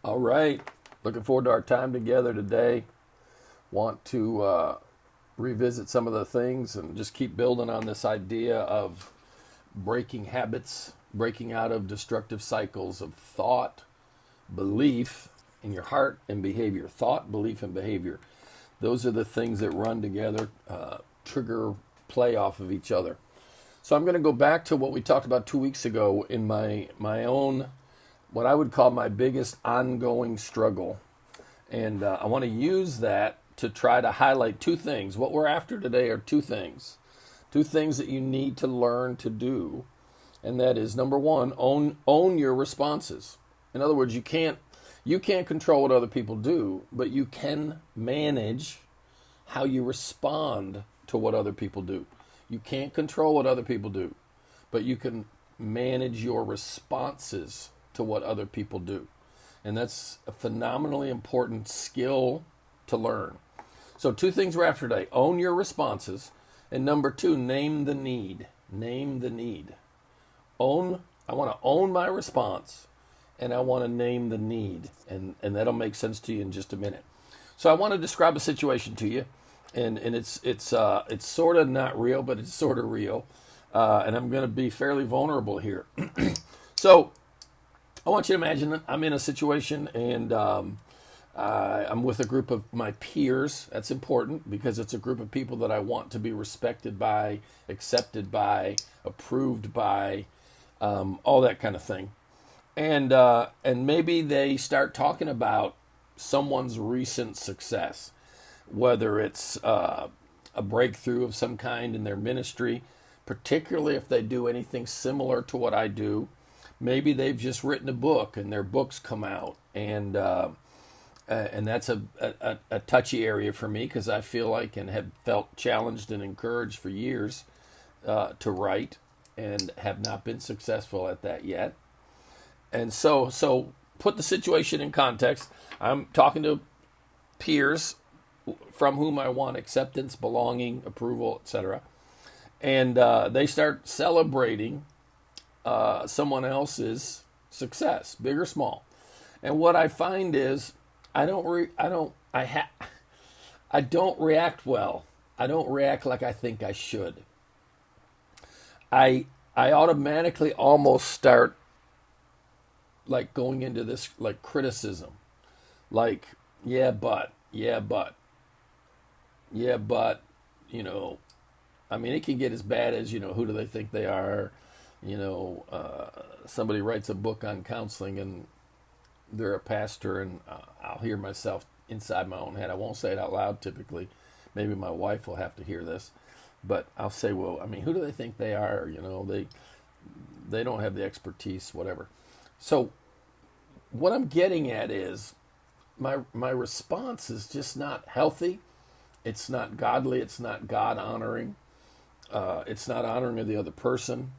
All right. Looking forward to our time together today. Want to revisit some of the things and just keep building on this idea of breaking habits, breaking out of destructive cycles of thought, belief in your heart, and behavior. Thought, belief, and behavior. Those are the things that run together, trigger play off of each other. So I'm going to go back to what we talked about 2 weeks ago in my own, what I would call my biggest ongoing struggle. And I want to use that to try to highlight two things. What we're after today are two things. Two things that you need to learn to do. And that is, number one, own your responses. In other words, you can't control what other people do, but you can manage how you respond to what other people do. You can't control what other people do, but you can manage your responses to what other people do. And that's a phenomenally important skill to learn. So two things we're after today. Own your responses. And number two, name the need. Name the need. I want to own my response, and I want to name the need. And that'll make sense to you in just a minute. So I want to describe a situation to you. And it's sort of not real, but it's sort of real. And I'm going to be fairly vulnerable here. So I want you to imagine that I'm in a situation and I'm with a group of my peers. That's important because it's a group of people that I want to be respected by, accepted by, approved by, all that kind of thing. And maybe they start talking about someone's recent success, whether it's a breakthrough of some kind in their ministry, particularly if they do anything similar to what I do. Maybe they've just written a book and their books come out, and that's a touchy area for me because I feel like and have felt challenged and encouraged for years to write and have not been successful at that yet. And so put the situation in context. I'm talking to peers from whom I want acceptance, belonging, approval, etc. And they start celebrating someone else's success, big or small. And what I find is I don't react well. I don't react like I think I should. I automatically almost start like going into this like criticism, like yeah, but, you know, I mean, it can get as bad as, who do they think they are? Somebody writes a book on counseling and they're a pastor, and I'll hear myself inside my own head. I won't say it out loud typically. Maybe my wife will have to hear this, but I'll say, well, I mean, who do they think they are? They don't have the expertise, whatever. So what I'm getting at is my response is just not healthy. It's not godly. It's not God honoring. It's not honoring of the other person.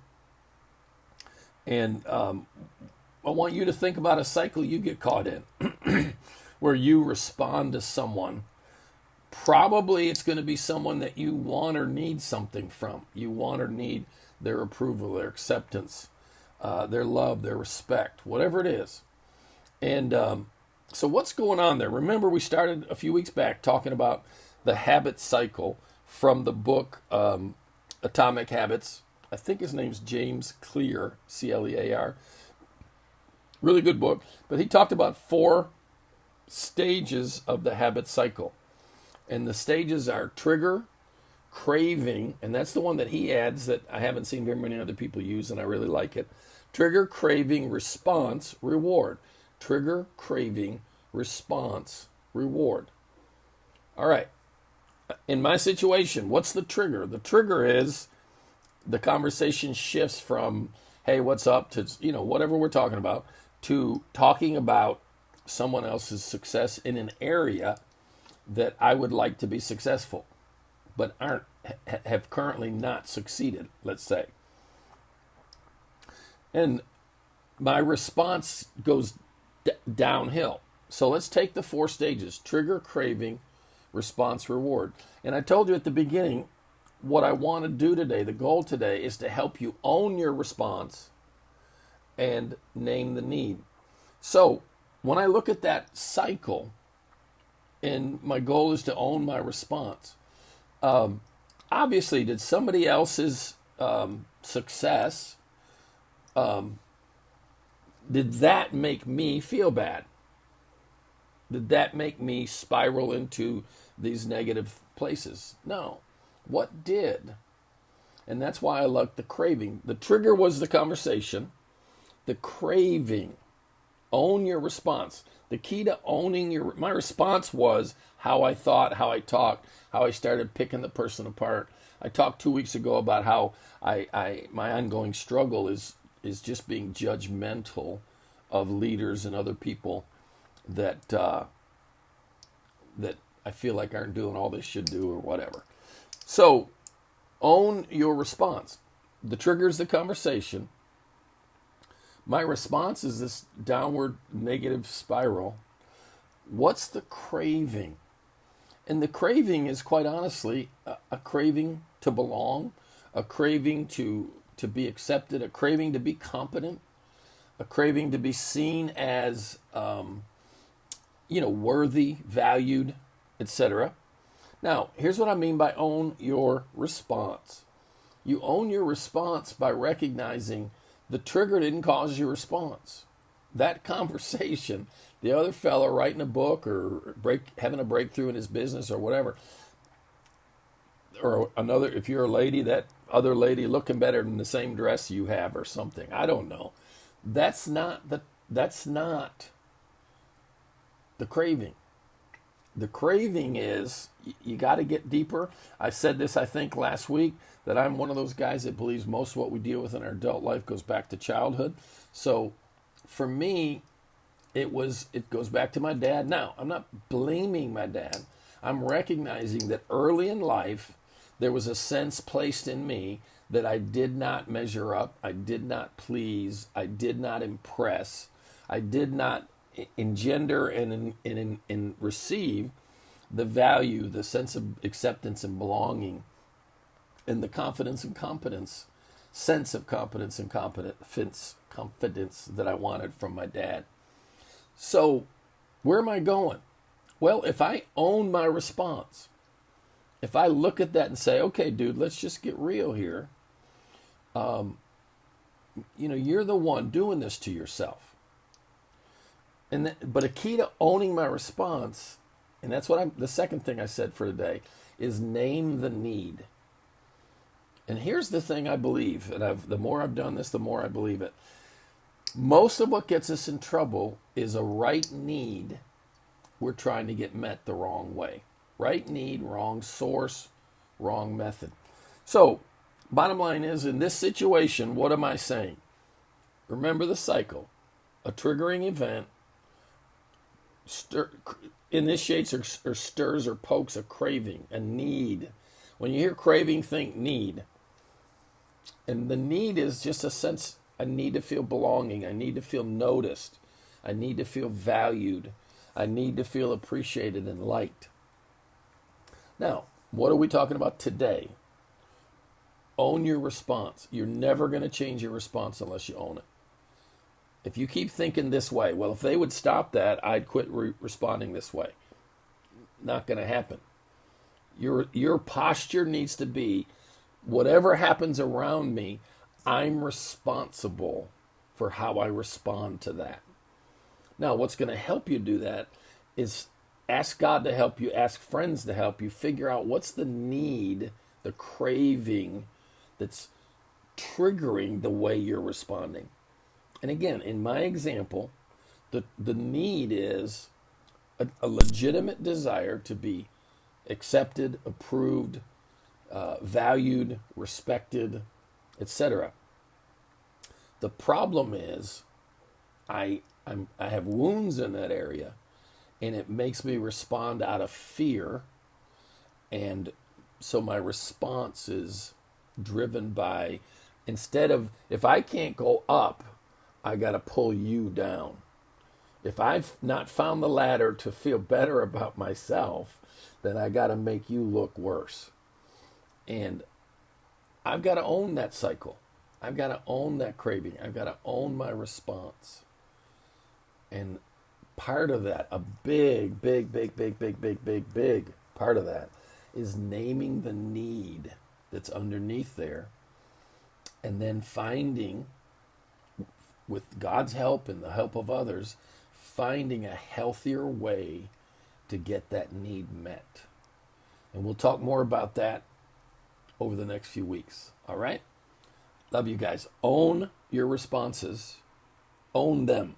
And I want you to think about a cycle you get caught in where you respond to someone. Probably it's going to be someone that you want or need something from. You want or need their approval, their acceptance, their love, their respect, whatever it is. And so what's going on there? Remember, we started a few weeks back talking about the habit cycle from the book Atomic Habits. I think his name's James Clear, Clear. Really good book. But he talked about 4 stages of the habit cycle. And the stages are trigger, craving, and that's the one that he adds that I haven't seen very many other people use, and I really like it. Trigger, craving, response, reward. Trigger, craving, response, reward. All right. In my situation, what's the trigger? The trigger is the conversation shifts from, hey, what's up, to, whatever we're talking about, to talking about someone else's success in an area that I would like to be successful, but have currently not succeeded, let's say. And my response goes downhill. So let's take the 4 stages: trigger, craving, response, reward. And I told you at the beginning, what I want to do today, the goal today, is to help you own your response and name the need. So when I look at that cycle, and my goal is to own my response, obviously, did somebody else's success, did that make me feel bad? Did that make me spiral into these negative places? No. What did? And that's why I like the craving. The trigger was the conversation. The craving. Own your response. The key to owning my response was how I thought, how I talked, how I started picking the person apart. I talked 2 weeks ago about how my ongoing struggle is just being judgmental of leaders and other people that that I feel like aren't doing all they should do or whatever. So own your response. The trigger is the conversation. My response is this downward negative spiral. What's the craving? And the craving is, quite honestly, a craving to belong, a craving to be accepted, a craving to be competent, a craving to be seen as worthy, valued, etc. Now, here's what I mean by own your response. You own your response by recognizing the trigger didn't cause your response. That conversation, the other fella writing a book or having a breakthrough in his business or whatever, or another, if you're a lady, that other lady looking better than the same dress you have or something. I don't know. That's not the craving. The craving is, you got to get deeper. I said this, I think, last week, that I'm one of those guys that believes most of what we deal with in our adult life goes back to childhood. So for me, it goes back to my dad. Now, I'm not blaming my dad. I'm recognizing that early in life, there was a sense placed in me that I did not measure up, I did not please, I did not impress, I did not engender and receive the value, the sense of acceptance and belonging, and the confidence and competence, sense of competence and confidence that I wanted from my dad. So, where am I going? Well, if I own my response, if I look at that and say, okay, dude, let's just get real here. You're the one doing this to yourself. But a key to owning my response, and that's the second thing I said for today, is name the need. And here's the thing I believe, and the more I've done this, the more I believe it. Most of what gets us in trouble is a right need we're trying to get met the wrong way. Right need, wrong source, wrong method. So, bottom line is, in this situation, what am I saying? Remember the cycle. A triggering event initiates or stirs or pokes a craving, a need. When you hear craving, think need. And the need is just a sense, I need to feel belonging. I need to feel noticed. I need to feel valued. I need to feel appreciated and liked. Now, what are we talking about today? Own your response. You're never going to change your response unless you own it. If you keep thinking this way, well, if they would stop that, I'd quit responding this way. Not going to happen. Your posture needs to be, whatever happens around me, I'm responsible for how I respond to that. Now, what's going to help you do that is ask God to help you, ask friends to help you, figure out what's the need, the craving that's triggering the way you're responding. And again, in my example, the need is a legitimate desire to be accepted, approved, valued, respected, etc. The problem is I have wounds in that area, and it makes me respond out of fear. And so my response is driven by, instead of, if I can't go up, I got to pull you down. If I've not found the ladder to feel better about myself, then I got to make you look worse. And I've got to own that cycle. I've got to own that craving. I've got to own my response. And part of that, a big, big, big, big, big, big, big, big part of that is naming the need that's underneath there, and then finding, with God's help and the help of others, finding a healthier way to get that need met. And we'll talk more about that over the next few weeks. All right? Love you guys. Own your responses. Own them.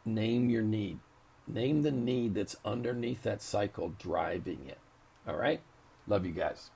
Name your need. Name the need that's underneath that cycle driving it. All right? Love you guys.